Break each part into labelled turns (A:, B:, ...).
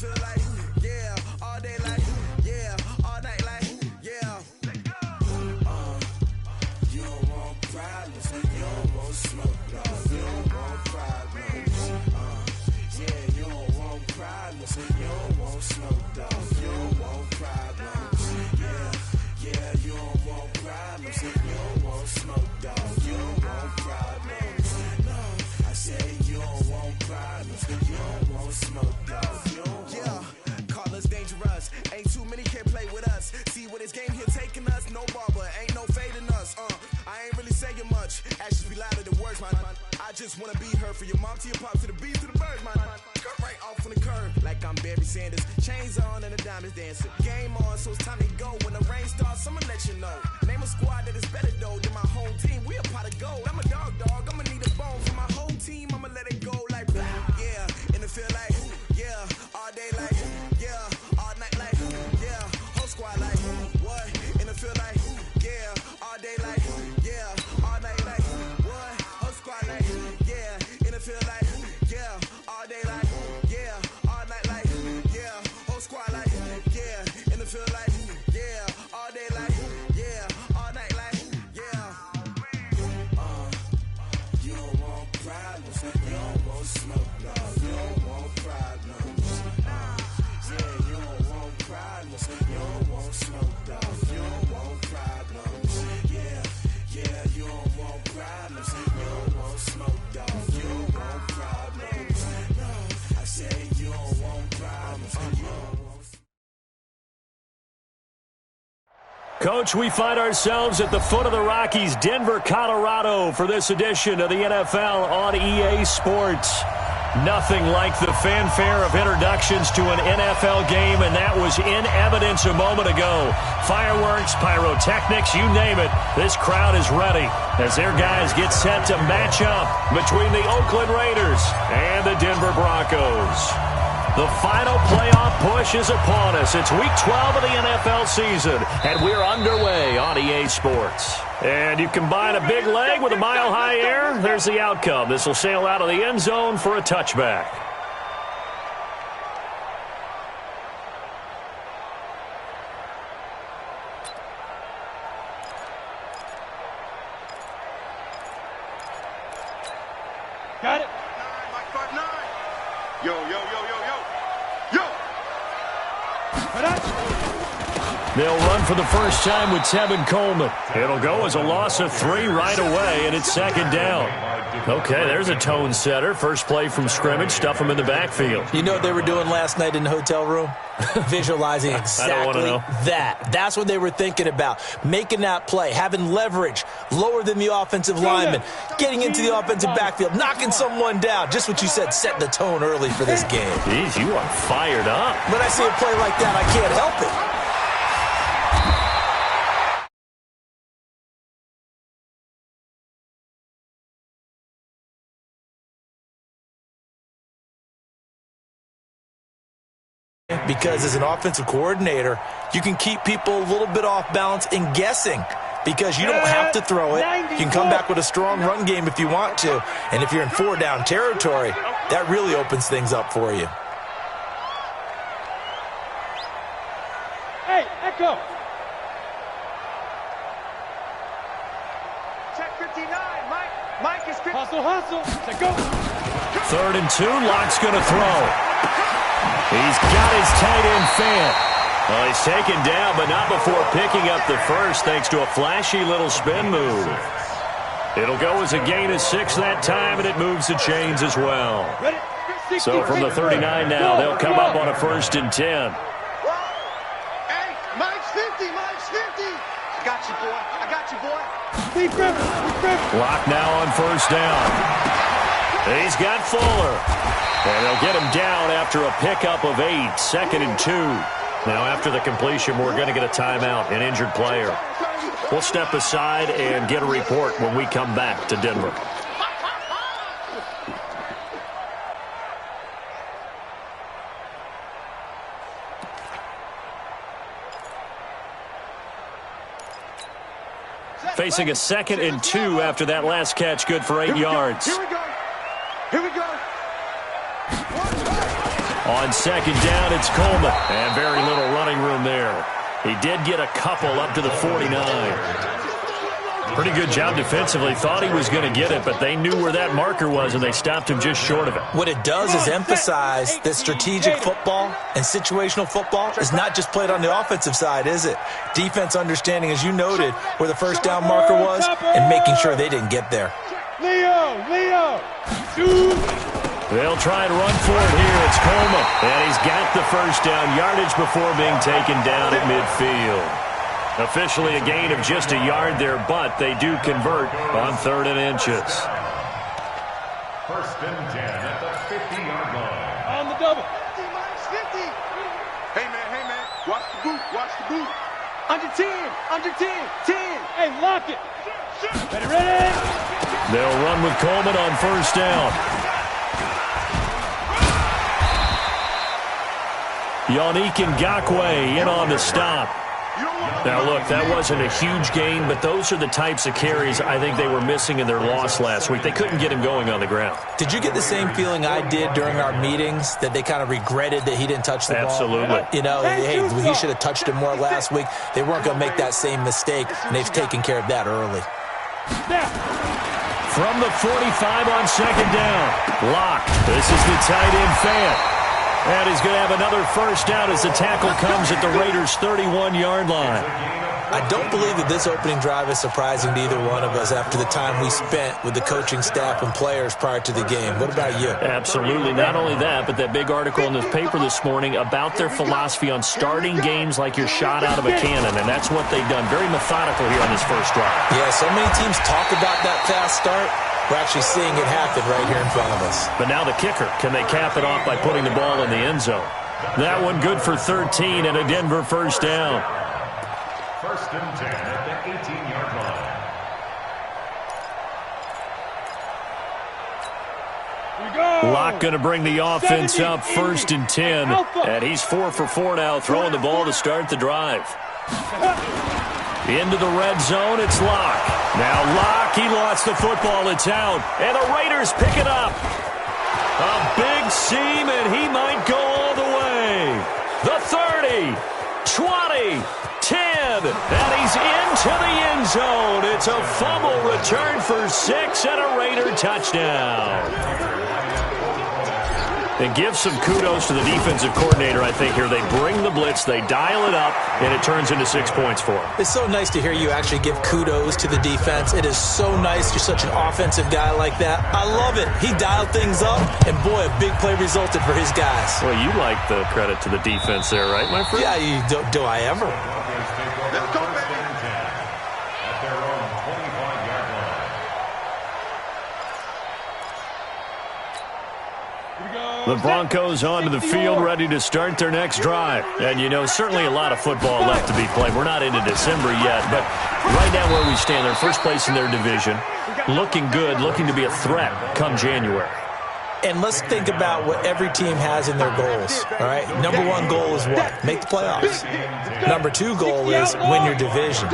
A: feel like, yeah, all day like, yeah, all night like, yeah. You don't want problems, you don't want smoke, no. You don't want problems, yeah, you don't want problems, you don't want smoke, dog. You don't want problems, yeah, you don't want problems, you don't want smoke, dog. You don't want problems, no. I say you don't want problems, you don't want smoke, dog. You don't want. Call us dangerous, ain't too many can play with us. See what this game here taking us, no barber, ain't no fading us. I ain't really saying much, actions be louder than words, man. I just wanna be heard from your mom to your pop to the beat to the birds, man. Cut right off on the curb, like I'm Barry Sanders. Chains on and the diamonds dancing. Game on, so it's time to go. When the rain starts, I'ma let you know. Name a squad that is better though than my home team. We a pot of gold. I'm a dog, I'ma need a bone for my whole team. I'ma let it go like, yeah, and it feel like, yeah, all day like, yeah, all night like, yeah, whole squad like, what? And it feel like, yeah, all day like, yeah, all night like, what? Whole squad like, yeah, and it feel like, yeah, all day like, yeah, all night like, yeah, whole squad like, yeah, and it feel like, yeah, all day like, yeah, all night like, yeah. You don't want problems, you don't want smoke, no. You don't want problems, yeah, you don't want problems, you don't want smoke, dog. You don't want problems, yeah, you don't want problems, you don't want smoke, dog. You don't want problems, no. I say you don't want problems, you don't want.
B: Coach, we find ourselves at the foot of the Rockies, Denver, Colorado, for this edition of the NFL on EA Sports. Nothing like the fanfare of introductions to an NFL game, and that was in evidence a moment ago. Fireworks, pyrotechnics, you name it. This crowd is ready as their guys get set to match up between the Oakland Raiders and the Denver Broncos. The final playoff push is upon us. It's Week 12 of the NFL season, and we're underway on EA Sports. And you combine a big leg with a mile-high air, there's the outcome. This will sail out of the end zone for a touchback.
C: Got it.
D: Yo.
B: They'll run for the first time with Tevin Coleman. It'll go as a loss of 3 right away, and it's second down. Okay, there's a tone setter. First play from scrimmage, stuff them in the backfield.
E: You know what they were doing last night in the hotel room? Visualizing exactly that. That's what they were thinking about. Making that play, having leverage, lower than the offensive lineman, getting into the offensive backfield, knocking someone down. Just what you said, set the tone early for this game.
B: Jeez, you are fired up.
E: When I see a play like that, I can't help it. Because as an offensive coordinator, you can keep people a little bit off balance and guessing because you don't have to throw it. You can come back with a strong run game if you want to. And if you're in 4-down territory, that really opens things up for you.
C: Hey, Echo.
D: Check 59, Mike is 50.
C: Hustle. Let's go.
B: 3rd and 2, Locke's going to throw. He's got his tight end fan. Well, he's taken down, but not before picking up the first thanks to a flashy little spin move. It'll go as a gain of 6 that time, and it moves the chains as well. So from the 39 now, they'll come up on a 1st and 10.
D: Hey, Mike's 50. I got you, boy.
C: Steve Griffin.
B: Locke now on 1st down. He's got Fuller. And they'll get him down after a pickup of 8, 2nd and 2. Now after the completion, we're going to get a timeout, an injured player. We'll step aside and get a report when we come back to Denver. Facing a 2nd and 2 after that last catch, good for 8 yards.
D: Here we go.
B: On second down, it's Coleman. And very little running room there. He did get a couple up to the 49. Pretty good job defensively. Thought he was going to get it, but they knew where that marker was, and they stopped him just short of it.
E: What it does is emphasize that strategic football and situational football is not just played on the offensive side, is it? Defense understanding, as you noted, where the first down marker was and making sure they didn't get there.
C: Leo,
B: They'll try and run for it here. It's Coleman, and he's got the first down yardage before being taken down at midfield. Officially a gain of just a yard there, but they do convert on 3rd and inches.
F: 1st and 10 at the 50-yard line.
C: on the double.
D: 50. Hey, man, watch the boot. Under 10, 10.
C: Hey, lock it. Ready?
B: They'll run with Coleman on 1st down. Yannick Ngakoue in on the stop. Now, look, that wasn't a huge gain, but those are the types of carries I think they were missing in their loss last week. They couldn't get him going on the ground.
E: Did you get the same feeling I did during our meetings, that they kind of regretted that he didn't touch the ball?
B: Absolutely.
E: You know, hey, he should have touched it more last week. They weren't going to make that same mistake, and they've taken care of that early.
B: From the 45 on 2nd down. Locke. This is the tight end Fant. And he's going to have another first down as the tackle comes at the Raiders' 31-yard line.
E: I don't believe that this opening drive is surprising to either one of us after the time we spent with the coaching staff and players prior to the game. What about you?
B: Absolutely. Not only that, but that big article in the paper this morning about their philosophy on starting games like you're shot out of a cannon, and that's what they've done. Very methodical here on this first drive.
E: Yeah, so many teams talk about that fast start. We're actually seeing it happen right here in front of us.
B: But now the kicker. Can they cap it off by putting the ball in the end zone? That one good for 13 and a Denver first down.
F: 1st and 10 at the 18-yard line.
B: Locke going to bring the offense up 1st and 10. And he's 4 for 4 now, throwing the ball to start the drive. Into the red zone, it's Locke. Now Locke, he lost the football, it's out. And the Raiders pick it up. A big seam, and he might go all the way. The 30, 20, 10, and he's into the end zone. It's a fumble return for 6 and a Raider touchdown. And give some kudos to the defensive coordinator, I think, here. They bring the blitz, they dial it up, and it turns into 6 points for them.
E: It's so nice to hear you actually give kudos to the defense. It is so nice. You're such an offensive guy like that. I love it. He dialed things up, and boy, a big play resulted for his guys.
B: Well, you like the credit to the defense there, right, my friend?
E: Yeah, do I ever?
D: Let's go, baby.
F: At their own 25-yard line.
B: The Broncos onto the field, ready to start their next drive. And, you know, certainly a lot of football left to be played. We're not into December yet, but right now where we stand, they're first place in their division, looking good, looking to be a threat come January.
E: And let's think about what every team has in their goals, all right? Number 1 goal is what? Make the playoffs. Number 2 goal is win your division.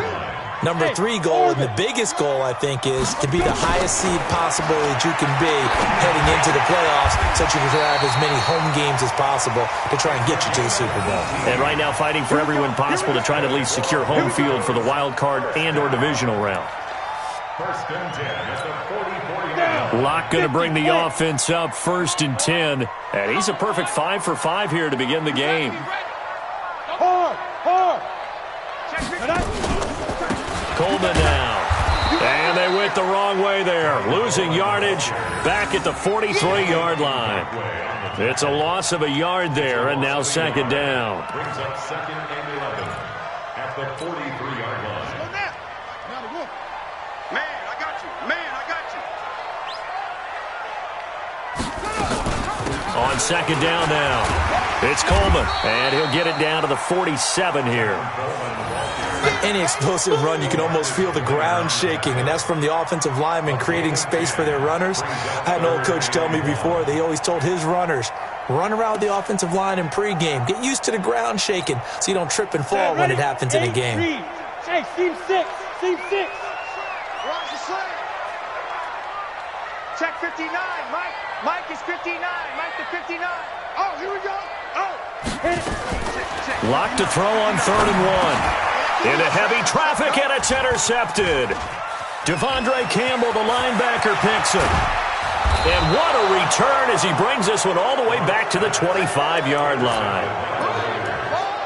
E: Number 3 goal, and the biggest goal, I think, is to be the highest seed possible that you can be heading into the playoffs so that you can have as many home games as possible to try and get you to the Super Bowl.
B: And right now fighting for every win possible to try to at least secure home field for the wild card and or divisional round.
F: 1st and 10 at the 44-yard line.
B: Locke going to bring the offense up 1st and 10. And he's a perfect 5 for 5 here to begin the game.
C: Hard.
B: Coleman now. And they went the wrong way there. Losing yardage back at the 43-yard line. It's a loss of a yard there, and now 2nd down.
F: Brings up 2nd and 11 at the 43-yard line.
D: Man, I got you.
B: On 2nd down now. It's Coleman, and he'll get it down to the 47 here.
E: Any explosive run, you can almost feel the ground shaking, and that's from the offensive linemen creating space for their runners. I had an old coach tell me before, they always told his runners, run around with the offensive line in pregame. Get used to the ground shaking so you don't trip and fall when it happens in a game.
C: Hey, team 6.
D: Rise the sled. Check 59, Mike. Mike is 59. Mike to 59. Oh, here we go.
B: Locked to throw on 3rd and 1. Into heavy traffic, and it's intercepted. Devondre Campbell, the linebacker, picks it. And what a return as he brings this one all the way back to the 25-yard line.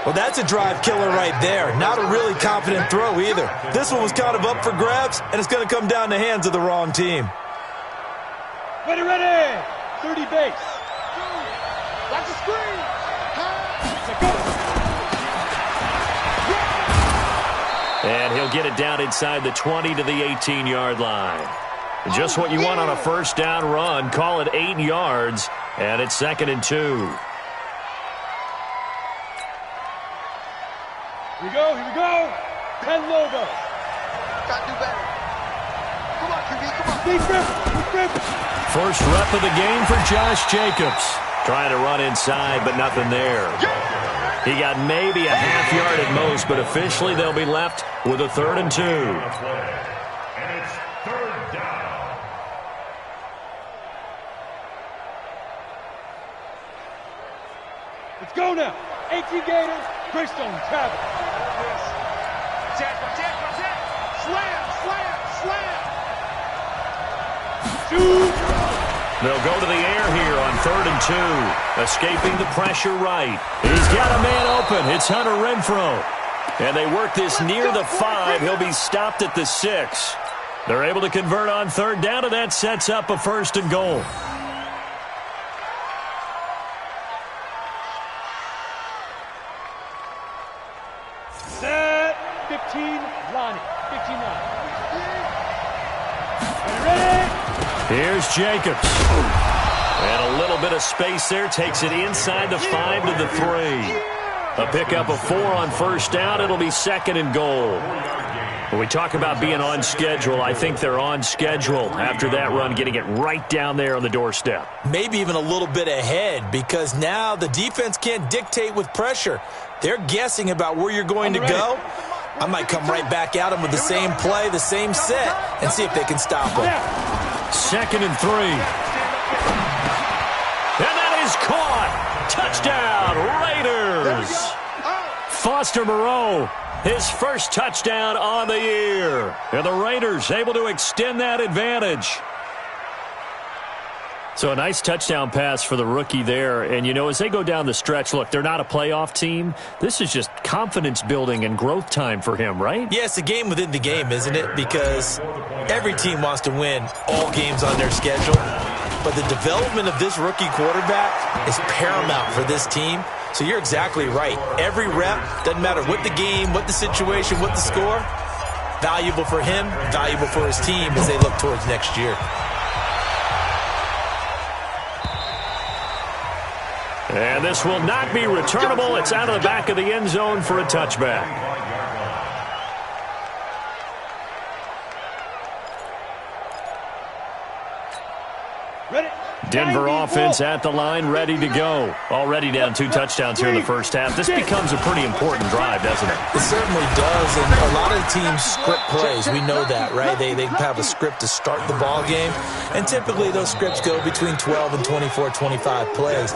E: Well, that's a drive killer right there. Not a really confident throw either. This one was kind of up for grabs, and it's going to come down the hands of the wrong team.
C: Ready, ready. 30 base.
D: That's a screen.
B: And he'll get it down inside the 20 to the 18-yard line. Just what you want on a first down run. Call it 8 yards, and it's 2nd and 2.
C: Here we go, here we go. 10 logo.
D: Gotta do better. Come on, QB, come on.
C: Deep grip.
B: First rep of the game for Josh Jacobs. Trying to run inside, but nothing there. He got maybe a half yard at most, but officially they'll be left with a 3rd and 2.
F: And it's 3rd down.
C: Let's go now. 18 Gators, Greystone, travel.
D: Watch that. Slam.
C: Shoot.
B: They'll go to the air here on 3rd and 2. Escaping the pressure right. He's got a man open. It's Hunter Renfrow. And they work this near the 5. He'll be stopped at the 6. They're able to convert on 3rd down, and that sets up a 1st and goal.
C: Set. 15, Lonnie. 15 line. Ready?
B: Here's Jacobs. And a little bit of space there. Takes it inside the 5 to the 3. A pickup of 4 on 1st down. It'll be 2nd and goal. When we talk about being on schedule, I think they're on schedule after that run, getting it right down there on the doorstep.
E: Maybe even a little bit ahead, because now the defense can't dictate with pressure. They're guessing about where you're going to go. I might come right back at them with the same play, the same set, and see if they can stop them.
B: 2nd and 3. And that is caught. Touchdown, Raiders. Foster Moreau, his first touchdown on the year. And the Raiders able to extend that advantage. So a nice touchdown pass for the rookie there. And, you know, as they go down the stretch, look, they're not a playoff team. This is just confidence building and growth time for him, right?
E: Yeah, it's a game within the game, isn't it? Because every team wants to win all games on their schedule. But the development of this rookie quarterback is paramount for this team. So you're exactly right. Every rep, doesn't matter what the game, what the situation, what the score, valuable for him, valuable for his team as they look towards next year.
B: And this will not be returnable. It's out of the back of the end zone for a touchback.
C: Ready?
B: Denver offense at the line, ready to go. Already down 2 touchdowns here in the first half. This becomes a pretty important drive, doesn't it?
E: It certainly does, and a lot of teams script plays. We know that, right? They have a script to start the ball game, and typically those scripts go between 12 and 24, 25 plays.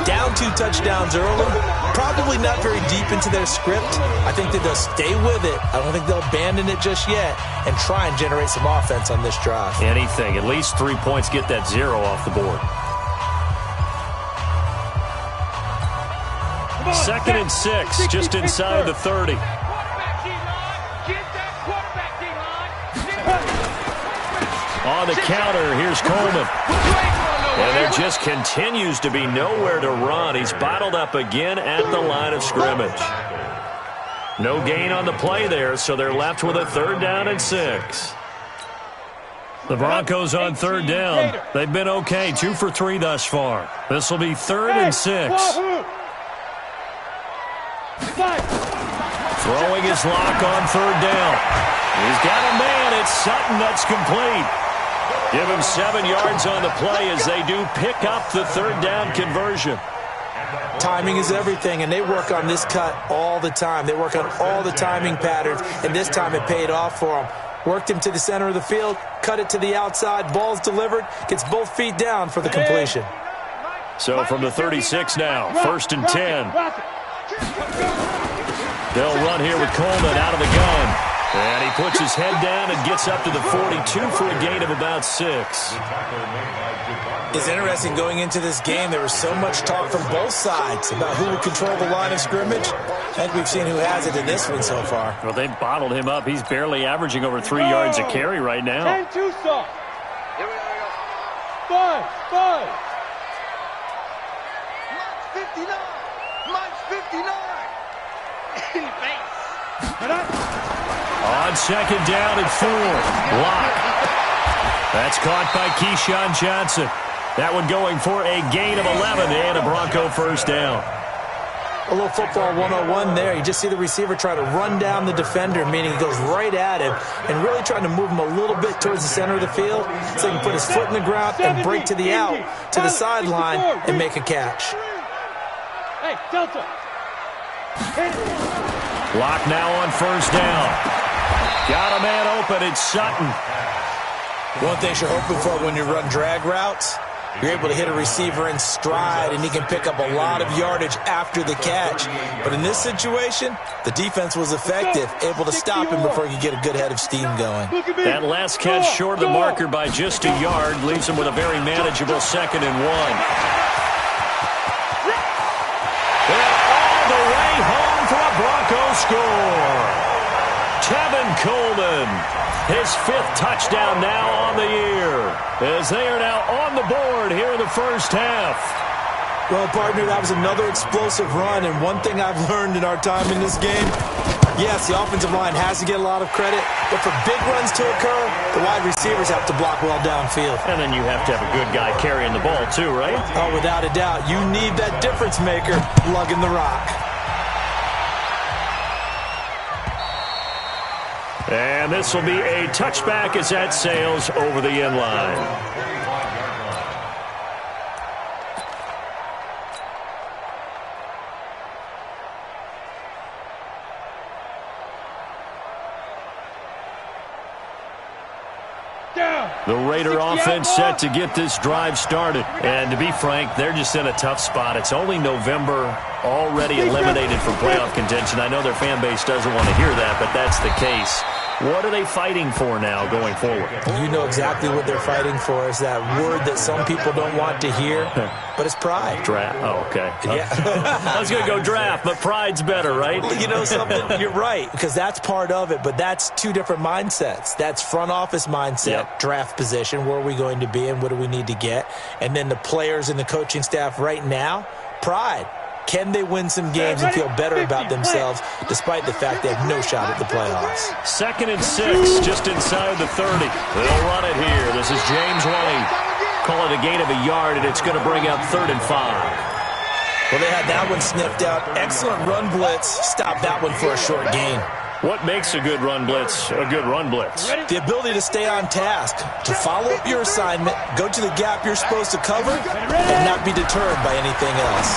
E: Down 2 touchdowns early, probably not very deep into their script. I think that they'll stay with it. I don't think they'll abandon it just yet and try and generate some offense on this drive.
B: Anything, at least 3 points, get that 0 off the board. 2nd and 6, just inside the 30. On the counter, here's Coleman. And there just continues to be nowhere to run. He's bottled up again at the line of scrimmage. No gain on the play there, so they're left with a 3rd down and 6. The Broncos on 3rd down. They've been okay, 2 for 3 thus far. This will be 3rd and 6. Throwing his lock on 3rd down. He's got a man. It's Sutton that's complete. Give him 7 yards on the play as they do pick up the 3rd down conversion.
E: Timing is everything, and they work on this cut all the time. They work on all the timing patterns, and this time it paid off for them. Worked him to the center of the field, cut it to the outside, ball's delivered, gets both feet down for the completion.
B: So from the 36 now, 1st and 10. They'll run here with Coleman out of the gun. And he puts his head down and gets up to the 42 for a gain of about 6.
E: It's interesting going into this game. There was so much talk from both sides about who would control the line of scrimmage. I think we've seen who has it in this one so far.
B: Well, they've bottled him up. He's barely averaging over 3 yards a carry right now.
C: 10-2 soft.
D: Here we go.
C: 5.
D: Mike's 59. Mike's 59. Base.
B: On 2nd down and 4. Lock. That's caught by Keyshawn Johnson. That one going for a gain of 11 and a Bronco 1st down.
E: A little football 101 there. You just see the receiver try to run down the defender, meaning he goes right at him and really trying to move him a little bit towards the center of the field so he can put his foot in the ground and break to the out, to the sideline, and make a catch.
C: Hey, Delta.
B: Lock now on 1st down. Got a man open. It's Sutton.
E: One thing you're hoping for when you run drag routes, you're able to hit a receiver in stride, and he can pick up a lot of yardage after the catch. But in this situation, the defense was effective, able to stop him before he could get a good head of steam going.
B: That last catch short of the marker by just a yard leaves him with a very manageable 2nd and 1. And all the way home for a Bronco score. Tevin Coleman, his 5th touchdown now on the year, as they are now on the board here in the 1st half.
E: Well, partner, that was another explosive run, and one thing I've learned in our time in this game, yes, the offensive line has to get a lot of credit, but for big runs to occur, the wide receivers have to block well downfield.
B: And then you have to have a good guy carrying the ball too, right?
E: Oh, without a doubt. You need that difference maker lugging the rock.
B: And this will be a touchback as that sails over the end line. The Raider offense set to get this drive started. And to be frank, they're just in a tough spot. It's only November, already eliminated from playoff contention. I know their fan base doesn't want to hear that, but that's the case. What are they fighting for now going forward?
E: You know exactly what they're fighting for. Is that word that some people don't want to hear, but it's pride.
B: Draft. Oh, okay.
E: Yeah.
B: I was going to go draft, but pride's better, right?
E: You know something? You're right, because that's part of it, but that's two different mindsets. That's front office mindset, draft position, where are we going to be and what do we need to get? And then the players and the coaching staff right now, pride. Can they win some games and feel better about themselves despite the fact they have no shot at the playoffs?
B: 2nd and 6, just inside the 30. They'll run it here. This is James White. Call it a gain of a yard, and it's going to bring up 3rd and 5.
E: Well, they had that one sniffed out. Excellent run blitz. Stop that one for a short gain.
B: What makes a good run blitz a good run blitz?
E: The ability to stay on task, to follow up your assignment, go to the gap you're supposed to cover, and not be deterred by anything else.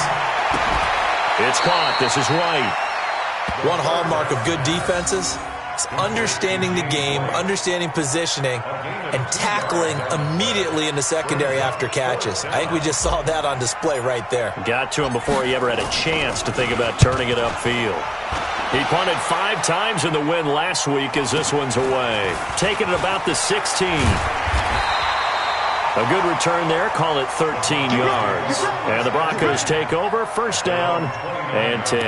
B: It's caught. This is White.
E: One hallmark of good defenses is understanding the game, understanding positioning, and tackling immediately in the secondary after catches. I think we just saw that on display right there.
B: Got to him before he ever had a chance to think about turning it upfield. He punted 5 times in the win last week as this one's away. Taking it about the 16. A good return there. Call it 13 yards. And the Broncos take over. 1st down and 10.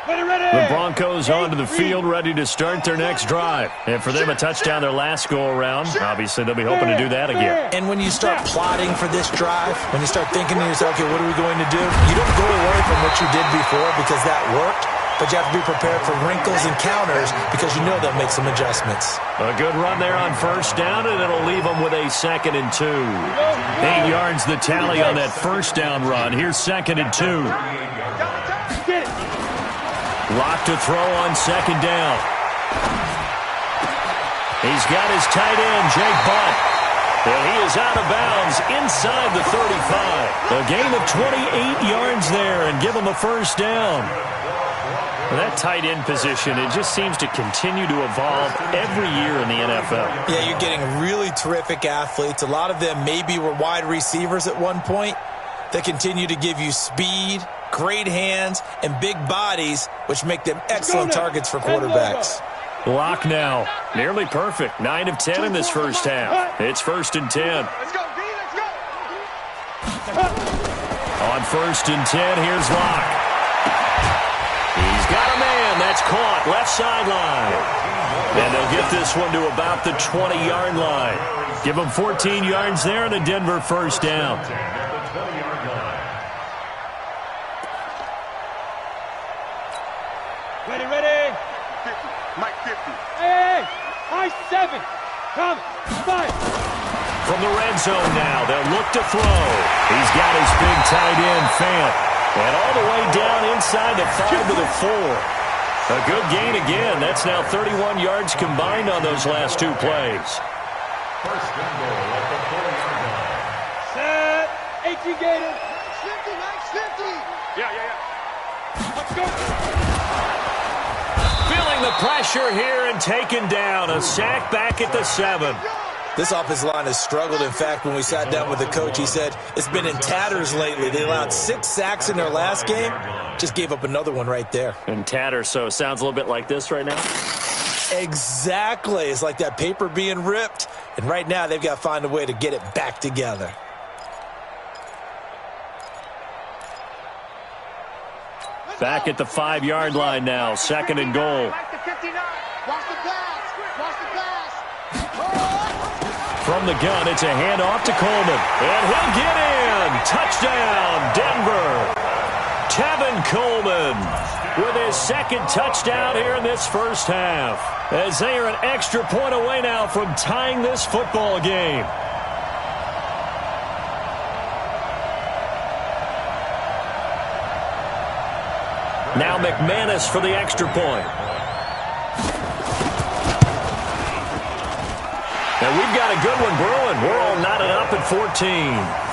B: The Broncos onto the field, ready to start their next drive. And for them, a touchdown their last go-around. Obviously, they'll be hoping to do that again.
E: And when you start plotting for this drive, when you start thinking to yourself, okay, what are we going to do? You don't go away from what you did before because that worked. But you have to be prepared for wrinkles and counters because you know they'll make some adjustments.
B: A good run there on 1st down, and it'll leave them with a 2nd and 2. 8 yards the tally on that 1st down run. Here's 2nd and 2. Locked to throw on 2nd down. He's got his tight end, Jake Butt. And he is out of bounds inside the 35. A gain of 28 yards there and give him a 1st down. That tight end position, it just seems to continue to evolve every year in the NFL.
E: Yeah, you're getting really terrific athletes. A lot of them maybe were wide receivers at one point. They continue to give you speed, great hands, and big bodies, which make them excellent targets for quarterbacks.
B: Lock now. Nearly perfect. 9 of 10 in this first half. It's 1st and 10.
D: Let's go, D, let's go.
B: On 1st and 10, here's Locke. He's got a man. That's caught. Left sideline. And they'll get this one to about the 20-yard line. Give them 14 yards there and a Denver first down.
C: Ready, ready.
D: 50. Mike 50.
C: Hey, high 7. Come, 5.
B: From the red zone now, they'll look to throw. He's got his big tight end, Fant. And all the way down inside the 5 to the 4. A good gain again. That's now 31 yards combined on those last 2 plays.
F: First and goal at the 4-yard line.
C: Set. 18 Gators.
D: Mike 50. Yeah.
C: Let's go.
B: Feeling the pressure here and taken down. A sack back at the 7.
E: This offensive line has struggled. In fact, when we sat down with the coach, he said it's been in tatters lately. They allowed 6 sacks in their last game. Just gave up another one right there.
B: In tatters, so it sounds a little bit like this right now?
E: Exactly. It's like that paper being ripped. And right now, they've got to find a way to get it back together.
B: Back at the 5-yard line now. 2nd and goal.
D: Mike the 59. Watch the pass. Watch the pass.
B: From the gun, it's a handoff to Coleman. And he'll get in. Touchdown, Denver. Tevin Coleman with his 2nd touchdown here in this first half. As they are an extra point away now from tying this football game. Now McManus for the extra point. And we've got a good one brewing. We're all knotted up at 14.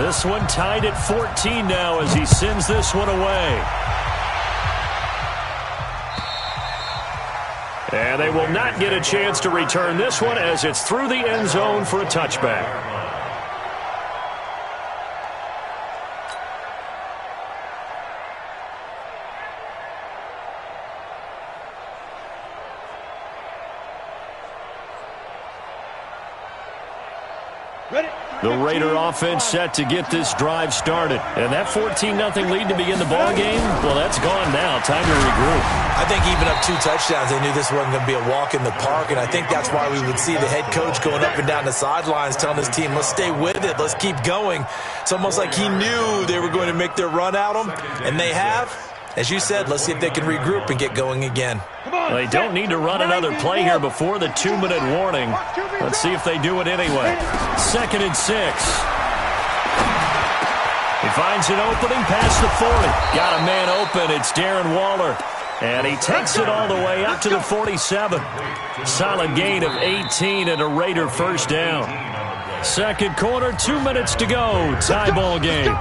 B: This one tied at 14 now as he sends this one away. And they will not get a chance to return this one as it's through the end zone for a touchback.
C: Ready.
B: The Raider offense set to get this drive started. And that 14-0 lead to begin the ball game, well, that's gone now. Time to regroup.
E: I think even up 2 touchdowns, they knew this wasn't going to be a walk in the park, and I think that's why we would see the head coach going up and down the sidelines telling his team, let's stay with it, let's keep going. It's almost like he knew they were going to make their run at him, and they have. As you said, let's see if they can regroup and get going again.
B: They don't need to run another play here before the 2-minute warning. Let's see if they do it anyway. 2nd and 6. He finds an opening past the 40. Got a man open. It's Darren Waller. And he takes it all the way up to the 47. Solid gain of 18 and a Raider first down. 2nd quarter, 2 minutes to go. Tie ball game.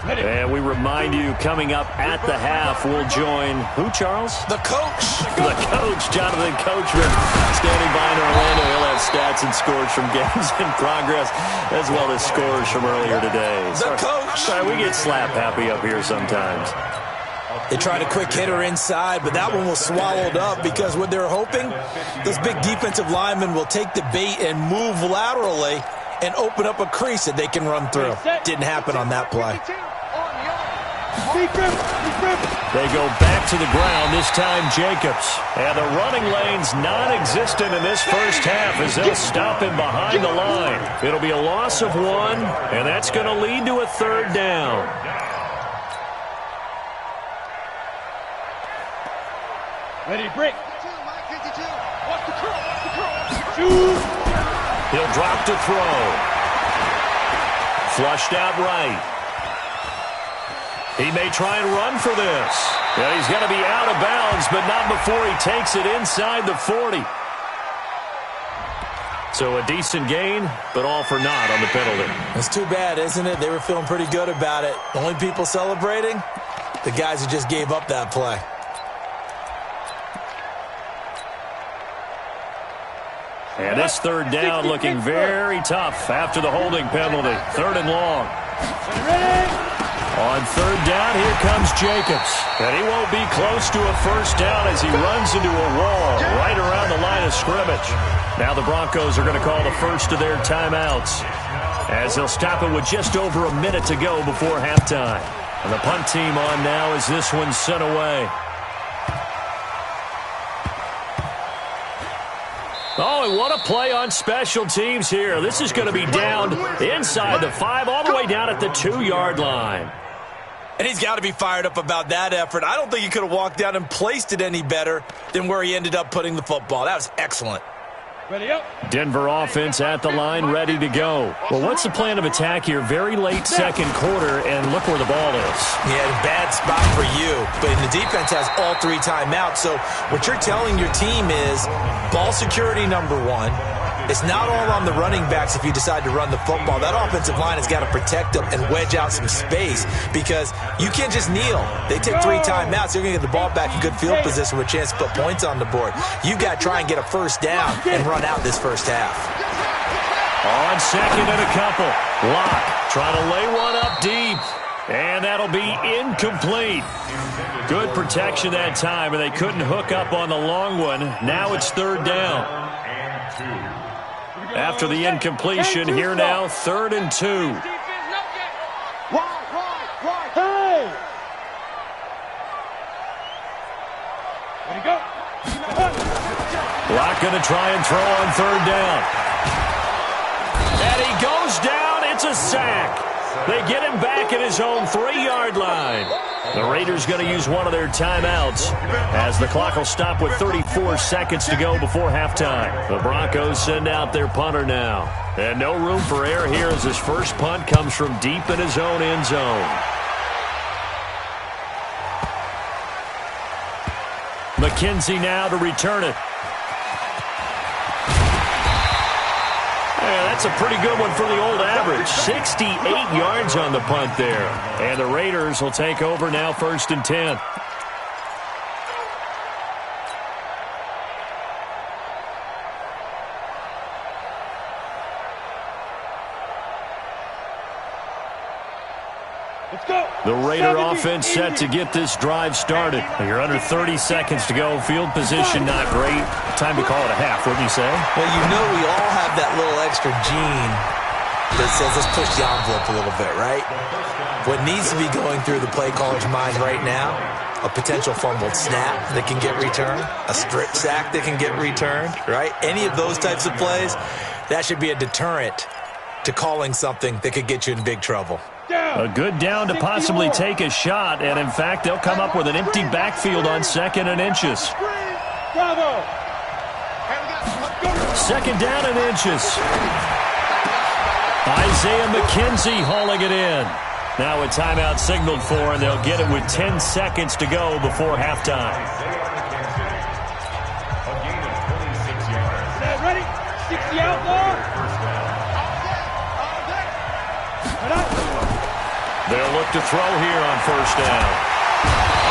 B: And we remind you, coming up at the half, we'll join who, Charles?
E: The coach.
B: The coach, Jonathan Coachman, standing by in Orlando. He'll have stats and scores from games in progress, as well as scores from earlier today.
E: The coach.
B: Sorry, we get slap happy up here sometimes.
E: They tried a quick hitter inside, but that one was swallowed up because what they're hoping, those big defensive linemen will take the bait and move laterally and open up a crease that they can run through. Didn't happen on that play.
B: They go back to the ground, this time Jacobs. And the running lane's non-existent in this first half as they'll stop him behind the line. It'll be a loss of 1, and that's going to lead to a 3rd down.
C: Ready, break.
B: He'll drop to throw. Flushed out right. He may try and run for this. Yeah, he's going to be out of bounds, but not before he takes it inside the 40. So a decent gain, but all for naught on the penalty.
E: It's too bad, isn't it? They were feeling pretty good about it. The only people celebrating? The guys who just gave up that play.
B: And this third down looking very tough after the holding penalty. 3rd and long. On 3rd down, here comes Jacobs. And he won't be close to a first down as he runs into a wall right around the line of scrimmage. Now the Broncos are going to call the first of their timeouts, as they'll stop it with just over a minute to go before halftime. And the punt team on now as this one's sent away. Oh, and what a play on special teams here. This is going to be down inside the 5, all the way down at the 2-yard line.
E: And he's got to be fired up about that effort. I don't think he could have walked down and placed it any better than where he ended up putting the football. That was excellent.
C: Ready up.
B: Denver offense at the line, ready to go. Well, what's the plan of attack here? Very late second quarter, and look where the ball is.
E: Yeah, bad spot for you. But the defense has all 3 timeouts. So what you're telling your team is ball security number 1. It's not all on the running backs if you decide to run the football. That offensive line has got to protect them and wedge out some space, because you can't just kneel. They take 3 timeouts. They're going to get the ball back in good field position with a chance to put points on the board. You've got to try and get a first down and run out this first half.
B: On 2nd and a couple. Locke trying to lay one up deep. And that'll be incomplete. Good protection that time, and they couldn't hook up on the long one. Now it's 3rd down. After the incompletion, here now, 3rd and 2.
C: Hey! Ready, go.
B: Locke going to try and throw on 3rd down. And he goes down. It's a sack. They get him back at his own 3-yard line. The Raiders going to use one of their timeouts as the clock will stop with 34 seconds to go before halftime. The Broncos send out their punter now. And no room for error here as his first punt comes from deep in his own end zone. McKenzie now to return it. That's a pretty good one for the old average. 68 yards on the punt there. And the Raiders will take over now, 1st and 10.
C: Let's go.
B: The Raider offense set to get this drive started. You're under 30 seconds to go. Field position not great. Time to call it a half, wouldn't you say?
E: Well, you know we all have that little extra gene that says let's push the envelope a little bit, right? What needs to be going through the play caller's mind right now, a potential fumbled snap that can get returned, a strip sack that can get returned, right? Any of those types of plays, that should be a deterrent to calling something that could get you in big trouble.
B: A good down to possibly take a shot, and in fact, they'll come up with an empty backfield on 2nd and inches.
C: Bravo.
B: 2nd down and inches. Isaiah McKenzie hauling it in. Now a timeout signaled for, and they'll get it with 10 seconds to go before halftime.
C: Ready? 60 outlaw.
B: They'll look to throw here on 1st down.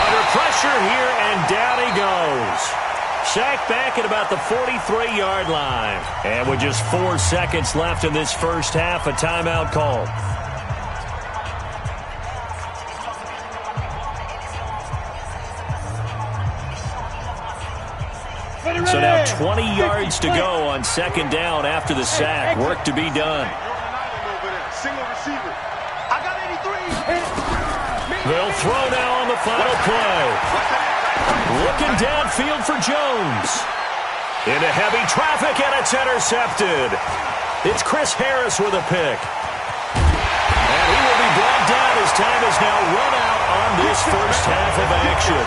B: Under pressure here, and down he goes. Sacked back at about the 43-yard line. And with just 4 seconds left in this first half, a timeout called. So now 20 yards to go on 2nd down after the sack. Work to be done.
D: Single receiver. I got 83.
B: They'll throw now on the final play. Looking downfield for Jones. Into heavy traffic, and it's intercepted. It's Chris Harris with a pick. And he will be brought down as time is now run out on this first half of action.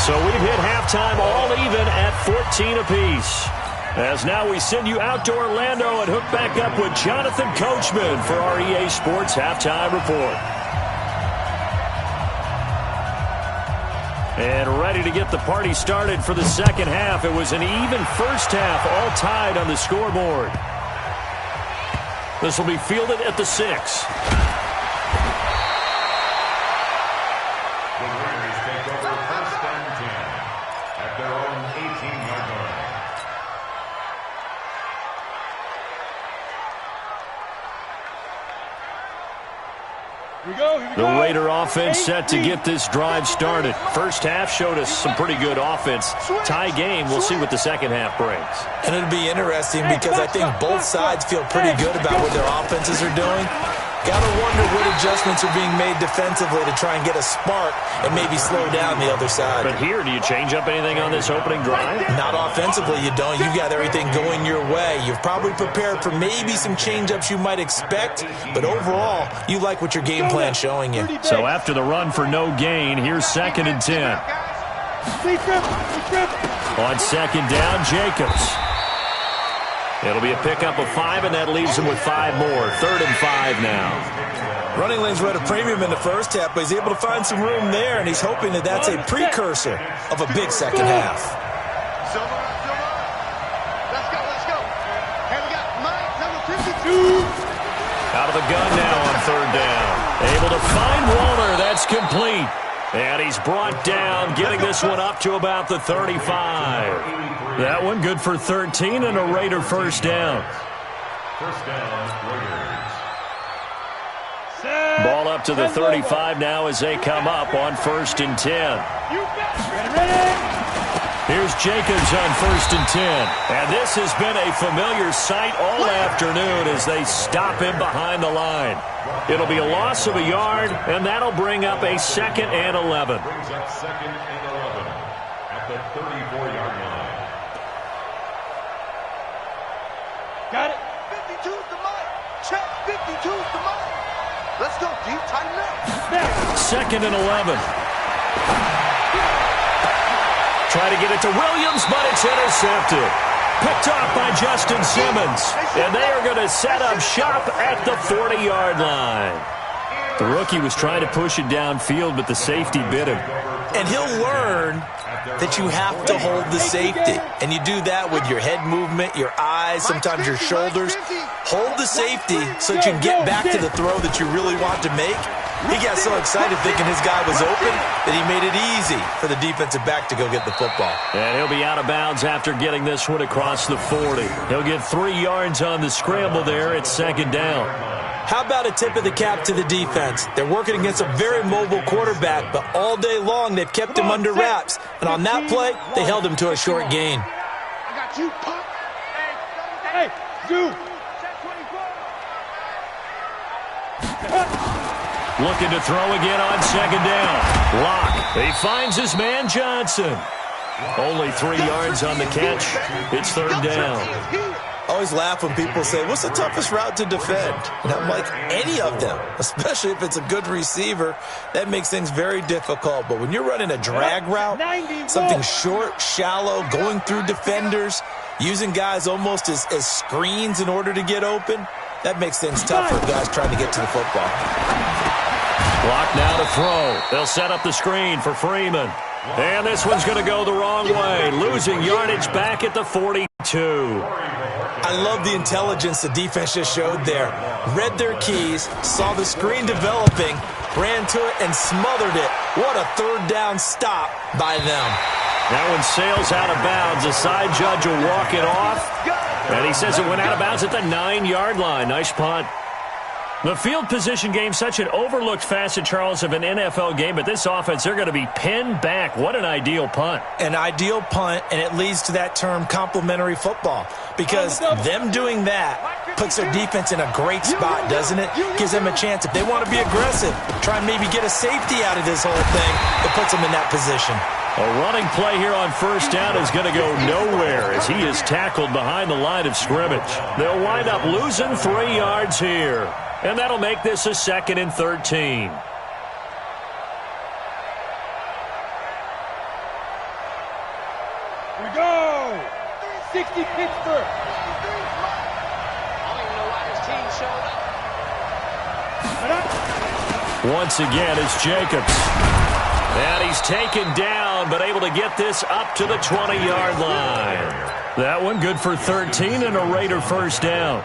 B: So we've hit halftime all even at 14 apiece. As now we send you out to Orlando and hook back up with Jonathan Coachman for our EA Sports Halftime Report. And ready to get the party started for the second half. It was an even first half, all tied on the scoreboard. This will be fielded at the 6.
F: The Raiders take over 1st and 10 at their own 18-yard line.
B: The Raider offense set to get this drive started. First half showed us some pretty good offense. Tie game. We'll see what the second half brings.
E: And it'll be interesting because I think both sides feel pretty good about what their offenses are doing. Got to wonder what adjustments are being made defensively to try and get a spark and maybe slow down the other side.
B: But here, do you change up anything on this opening drive?
E: Not offensively, you don't. You've got everything going your way. You've probably prepared for maybe some change-ups you might expect, but overall, you like what your game plan's showing you.
B: So after the run for no gain, here's 2nd and 10. On 2nd down, Jacobs. It'll be a pickup of 5, and that leaves him with 5 more. 3rd and 5 now.
E: Running lanes were at a premium in the first half, but he's able to find some room there, and he's hoping that that's a precursor of a big second half.
D: Silver. Let's go. And we got Mike, number 52.
B: Out of the gun now on 3rd down. Able to find Walter. That's complete. And he's brought down, getting this one up to about the 35. That one good for 13 and a Raider first down.
F: First down, Raiders.
B: Ball up to the 35 now as they come up on 1st and 10. Here's Jacobs on 1st and 10. And this has been a familiar sight all afternoon as they stop him behind the line. It'll be a loss of a yard, and that'll bring up a 2nd and 11.
F: Brings up 2nd and 11 at the 34-yard line.
C: Got it.
D: 52's the Mike. Check. 52's the Mike. Let's go, D. Tighten up.
B: 2nd and 11. Try to get it to Williams, but it's intercepted. Picked off by Justin Simmons. And they are going to set up shop at the 40-yard line. The rookie was trying to push it downfield, but the safety bit him.
E: And he'll learn that you have to hold the safety. And you do that with your head movement, your eyes, sometimes your shoulders. Hold the safety so that you can get back to the throw that you really want to make. He got so excited thinking his guy was open that he made it easy for the defensive back to go get the football.
B: And he'll be out of bounds after getting this one across the 40. He'll get 3 yards on the scramble there at 2nd down.
E: How about a tip of the cap to the defense? They're working against a very mobile quarterback, but all day long they've kept him under wraps. And on that play, they held him to a short gain.
D: I got you, Pop.
C: Hey, you.
B: Looking to throw again on 2nd down. Lock. He finds his man Johnson. Only 3 yards on the catch. It's 3rd down.
E: I always laugh when people say, what's the toughest route to defend? And I'm like, any of them, especially if it's a good receiver. That makes things very difficult. But when you're running a drag route, something short, shallow, going through defenders, using guys almost as screens in order to get open, that makes things tough for guys trying to get to the football.
B: Clock now to throw. They'll set up the screen for Freeman. And this one's going to go the wrong way. Losing yardage back at the 42.
E: I love the intelligence the defense just showed there. Read their keys, saw the screen developing, ran to it, and smothered it. What a 3rd down stop by them.
B: That one sails out of bounds. The side judge will walk it off. And he says it went out of bounds at the 9-yard line. Nice punt. The field position game, such an overlooked facet, Charles, of an NFL game, but this offense, they're going to be pinned back. What an ideal punt.
E: An ideal punt, and it leads to that term complementary football, because them doing that puts their defense in a great spot, doesn't it? Gives them a chance. If they want to be aggressive, try and maybe get a safety out of this whole thing, it puts them in that position.
B: A running play here on 1st down is going to go nowhere as he is tackled behind the line of scrimmage. They'll wind up losing 3 yards here. And that'll make this a 2nd and 13.
C: Here we go. 60 Pittsburgh.
D: I don't even know why this team showed up.
B: Once again, it's Jacobs. And he's taken down, but able to get this up to the 20-yard line. That one good for 13 and a Raider first down.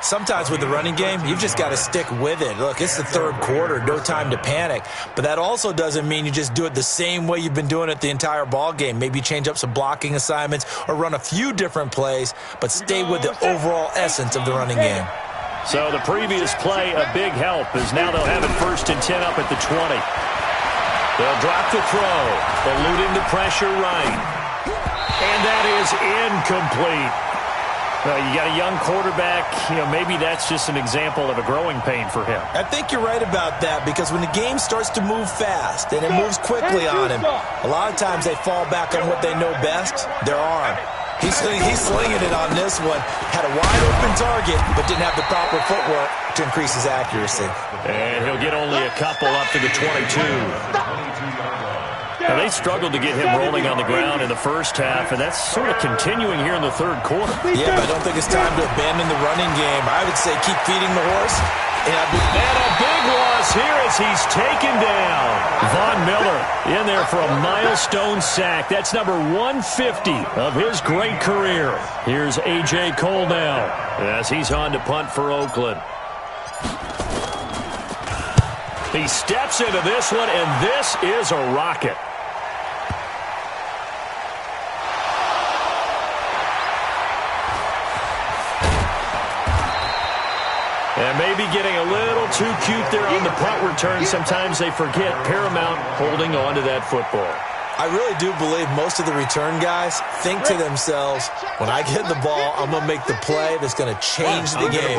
E: Sometimes with the running game, you've just got to stick with it. Look, it's the third quarter, no time to panic. But that also doesn't mean you just do it the same way you've been doing it the entire ball game. Maybe change up some blocking assignments or run a few different plays, but stay with the overall essence of the running game.
B: So the previous play, a big help, as now they'll have it 1st and 10 up at the 20. They'll drop the throw, eluding the pressure right. And that is incomplete. You got a young quarterback, maybe that's just an example of a growing pain for him.
E: I think you're right about that, because when the game starts to move fast and it moves quickly on him, a lot of times they fall back on what they know best, their arm. He's slinging it on this one. Had a wide-open target, but didn't have the proper footwork to increase his accuracy.
B: And he'll get only a couple up to the 22. Now, they struggled to get him rolling on the ground in the first half, and that's sort of continuing here in the third quarter.
E: Yeah, but I don't think it's time to abandon the running game. I would say keep feeding the horse.
B: And a big loss here as he's taken down. Von Miller in there for a milestone sack. That's number 150 of his great career. Here's A.J. Cole now as he's on to punt for Oakland. He steps into this one, and this is a rocket. And maybe getting a little too cute there on the punt return. Sometimes they forget paramount holding on to that football.
E: I really do believe most of the return guys think to themselves, when I get the ball, I'm going to make the play that's going to change the game.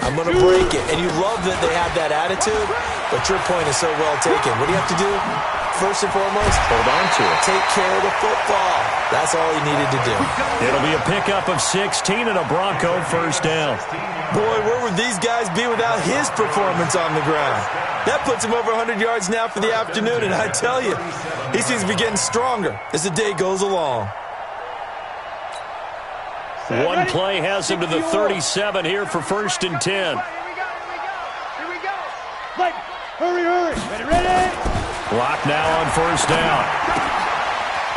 E: I'm going to break it. And you love that they have that attitude, but your point is so well taken. What do you have to do? First and foremost, hold on to it. Take care of the football. That's all you needed to do.
B: It'll be a pickup of 16 and a Bronco first down.
E: Boy, where would these guys be without his performance on the ground? That puts him over 100 yards now for the afternoon, and I tell you, he seems to be getting stronger as the day goes along.
B: One play has him to the 37 here for 1st and 10.
C: Here we go. Mike, hurry. Ready.
B: Clock now on 1st down.